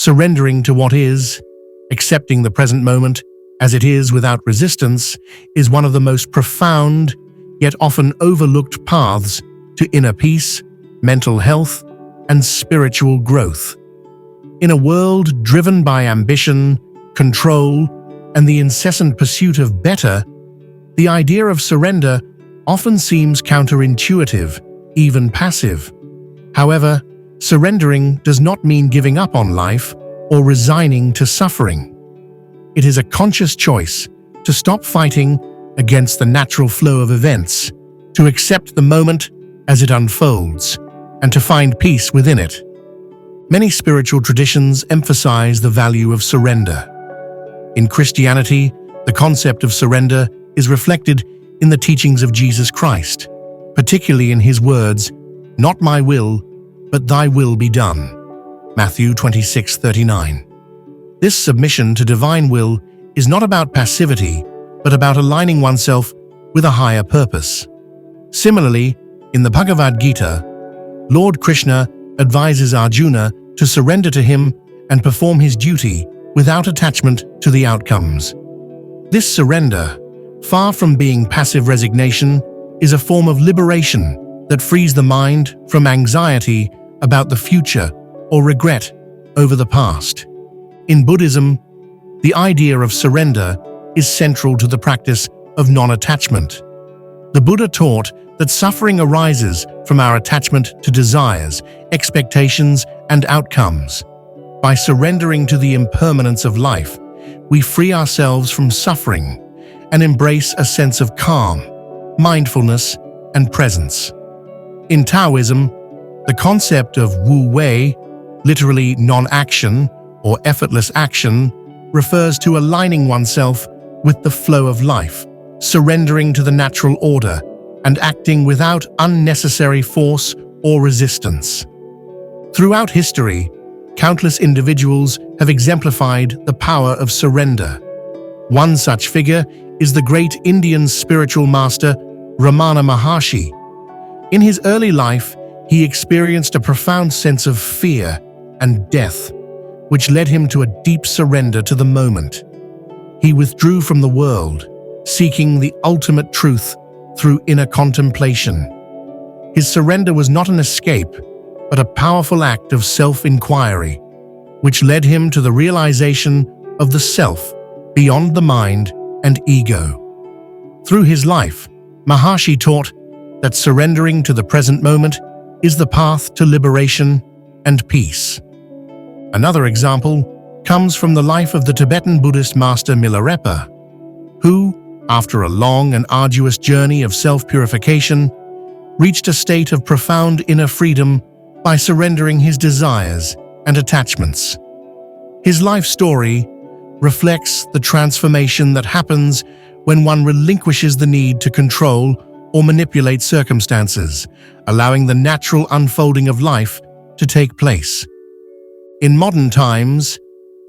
Surrendering to what is, accepting the present moment as it is without resistance, is one of the most profound, yet often overlooked paths to inner peace, mental health, and spiritual growth. In a world driven by ambition, control, and the incessant pursuit of better, the idea of surrender often seems counterintuitive, even passive. However, surrendering does not mean giving up on life or resigning to suffering. It is a conscious choice to stop fighting against the natural flow of events, to accept the moment as it unfolds, and to find peace within it. Many spiritual traditions emphasize the value of surrender. In Christianity, the concept of surrender is reflected in the teachings of Jesus Christ, particularly in his words, "Not my will, but thy will be done." Matthew 26:39. This submission to divine will is not about passivity, but about aligning oneself with a higher purpose. Similarly, in the Bhagavad Gita, Lord Krishna advises Arjuna to surrender to him and perform his duty without attachment to the outcomes. This surrender, far from being passive resignation, is a form of liberation that frees the mind from anxiety about the future or regret over the past. In Buddhism, the idea of surrender is central to the practice of non-attachment. The Buddha taught that suffering arises from our attachment to desires, expectations, and outcomes. By surrendering to the impermanence of life, we free ourselves from suffering and embrace a sense of calm, mindfulness, and presence. In Taoism, the concept of Wu Wei, literally non-action or effortless action, refers to aligning oneself with the flow of life, surrendering to the natural order, and acting without unnecessary force or resistance. Throughout history, countless individuals have exemplified the power of surrender. One such figure is the great Indian spiritual master Ramana Maharshi. In his early life, he experienced a profound sense of fear and death, which led him to a deep surrender to the moment. He withdrew from the world, seeking the ultimate truth through inner contemplation. His surrender was not an escape, but a powerful act of self-inquiry, which led him to the realization of the self beyond the mind and ego. Through his life, Maharshi taught that surrendering to the present moment is the path to liberation and peace. Another example comes from the life of the Tibetan Buddhist master Milarepa, who, after a long and arduous journey of self-purification, reached a state of profound inner freedom by surrendering his desires and attachments. His life story reflects the transformation that happens when one relinquishes the need to control or manipulate circumstances, allowing the natural unfolding of life to take place. In modern times,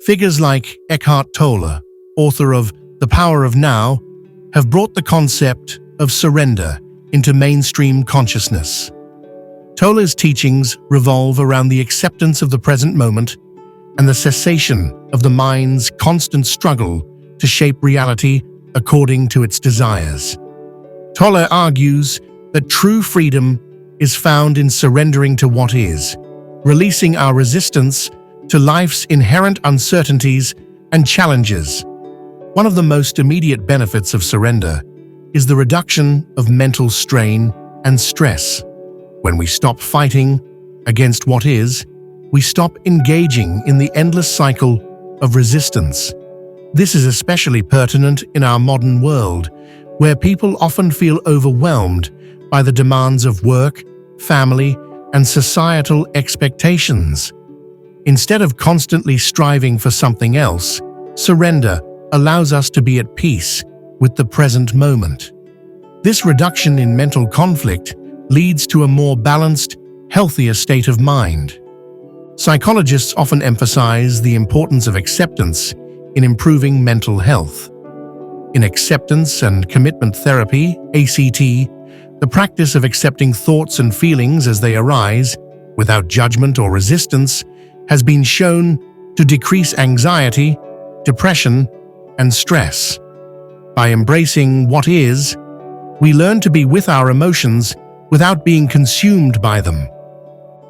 figures like Eckhart Tolle, author of The Power of Now, have brought the concept of surrender into mainstream consciousness. Tolle's teachings revolve around the acceptance of the present moment and the cessation of the mind's constant struggle to shape reality according to its desires. Tolle argues that true freedom is found in surrendering to what is, releasing our resistance to life's inherent uncertainties and challenges. One of the most immediate benefits of surrender is the reduction of mental strain and stress. When we stop fighting against what is, we stop engaging in the endless cycle of resistance. This is especially pertinent in our modern world, where people often feel overwhelmed by the demands of work, family, and societal expectations. Instead of constantly striving for something else, surrender allows us to be at peace with the present moment. This reduction in mental conflict leads to a more balanced, healthier state of mind. Psychologists often emphasize the importance of acceptance in improving mental health. In acceptance and commitment therapy, ACT, the practice of accepting thoughts and feelings as they arise, without judgment or resistance, has been shown to decrease anxiety, depression, and stress. By embracing what is, we learn to be with our emotions without being consumed by them.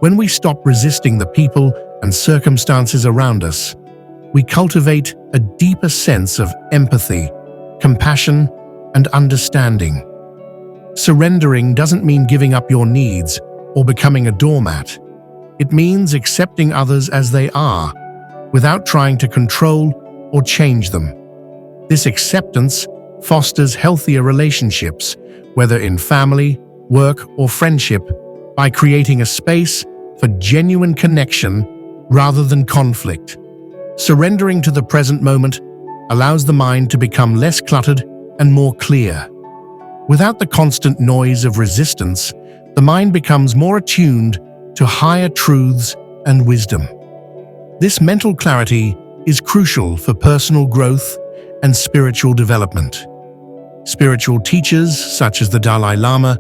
When we stop resisting the people and circumstances around us, we cultivate a deeper sense of empathy, compassion, and understanding. Surrendering doesn't mean giving up your needs or becoming a doormat. It means accepting others as they are, without trying to control or change them. This acceptance fosters healthier relationships, whether in family, work, or friendship, by creating a space for genuine connection rather than conflict. Surrendering to the present moment allows the mind to become less cluttered and more clear. Without the constant noise of resistance, the mind becomes more attuned to higher truths and wisdom. This mental clarity is crucial for personal growth and spiritual development. Spiritual teachers, such as the Dalai Lama,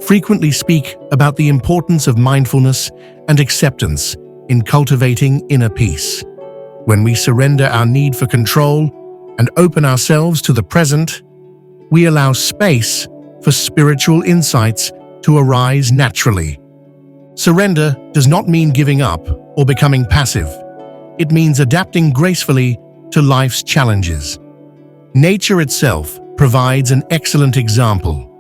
frequently speak about the importance of mindfulness and acceptance in cultivating inner peace. When we surrender our need for control and open ourselves to the present, we allow space for spiritual insights to arise naturally. Surrender does not mean giving up or becoming passive. It means adapting gracefully to life's challenges. Nature itself provides an excellent example.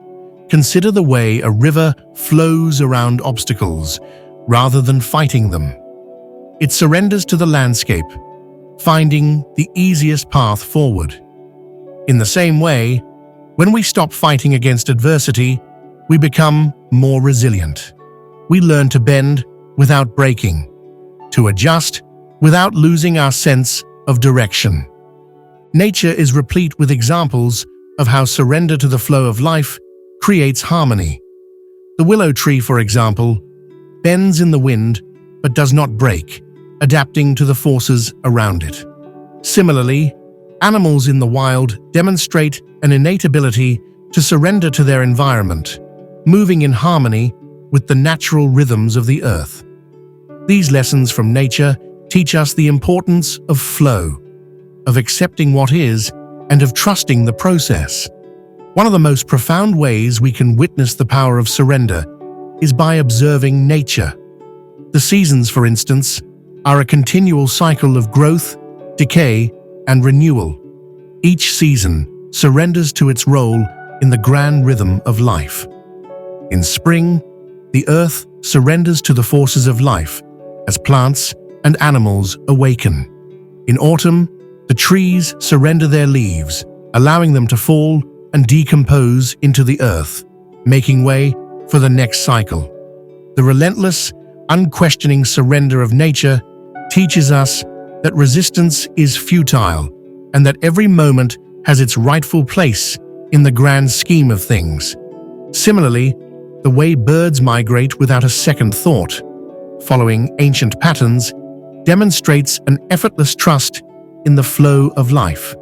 Consider the way a river flows around obstacles rather than fighting them. It surrenders to the landscape, finding the easiest path forward. In the same way, when we stop fighting against adversity, we become more resilient. We learn to bend without breaking, to adjust without losing our sense of direction. Nature is replete with examples of how surrender to the flow of life creates harmony. The willow tree, for example, bends in the wind but does not break, adapting to the forces around it. Similarly, animals in the wild demonstrate an innate ability to surrender to their environment, moving in harmony with the natural rhythms of the earth. These lessons from nature teach us the importance of flow, of accepting what is, and of trusting the process. One of the most profound ways we can witness the power of surrender is by observing nature. The seasons, for instance, are a continual cycle of growth, decay, and renewal. Each season surrenders to its role in the grand rhythm of life. In spring, the earth surrenders to the forces of life as plants and animals awaken. In autumn, the trees surrender their leaves, allowing them to fall and decompose into the earth, making way for the next cycle. The relentless, unquestioning surrender of nature teaches us that resistance is futile and that every moment has its rightful place in the grand scheme of things. Similarly, the way birds migrate without a second thought, following ancient patterns, demonstrates an effortless trust in the flow of life.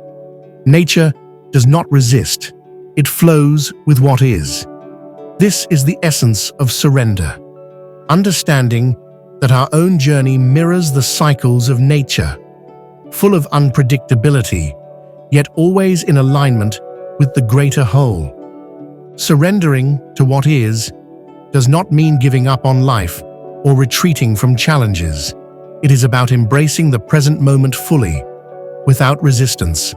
Nature does not resist, it flows with what is. This is the essence of surrender, understanding that our own journey mirrors the cycles of nature, full of unpredictability, yet always in alignment with the greater whole. Surrendering to what is does not mean giving up on life or retreating from challenges. It is about embracing the present moment fully, without resistance,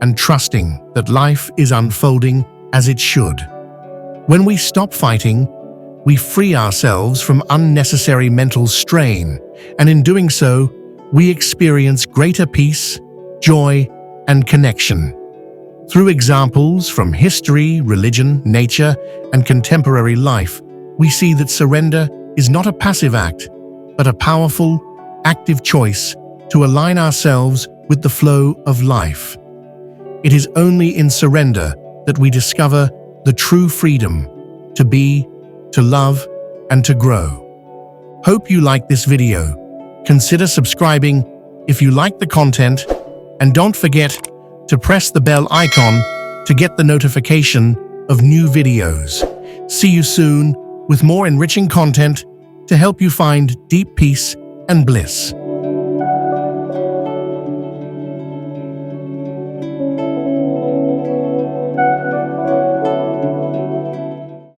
and trusting that life is unfolding as it should. When we stop fighting, we free ourselves from unnecessary mental strain, and in doing so, we experience greater peace, joy, and connection. Through examples from history, religion, nature, and contemporary life, we see that surrender is not a passive act, but a powerful, active choice to align ourselves with the flow of life. It is only in surrender that we discover the true freedom to be, to love, and to grow. Hope you like this video. Consider subscribing if you like the content, and don't forget to press the bell icon to get the notification of new videos. See you soon with more enriching content to help you find deep peace and bliss.